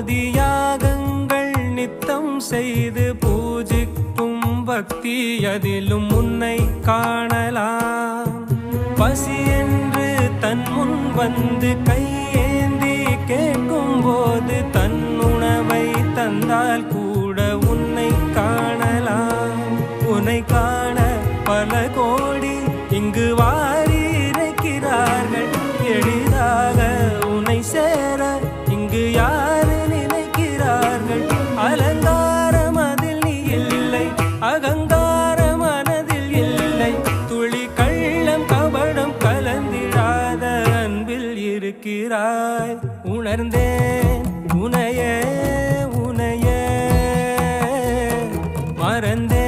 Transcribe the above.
கோடி யாகங்கள் நித்தம் செய்து பூஜிக்கும் பக்தி அதிலும் உன்னை காணலாம். பசி என்று தன் முன் வந்து கையேந்தி கேட்கும் போது தன் உணவை தந்தால் கூட உன்னை காணலாம். உன்னை காண பல கோடி இங்கு வாரி இறைக்கிறார்கள். எளிதாக உன்னை சேர இங்கு யாரு நினைக்கிறார்கள். அலங்காரம் அதில் நீ இல்லை, அகங்கார மனதில் இல்லை. துளி கள்ளம் கபடம் கலந்திடாத அன்பில் இருக்கிறாய். உணர்ந்தேன் உனையே உனையே மறந்தேன்.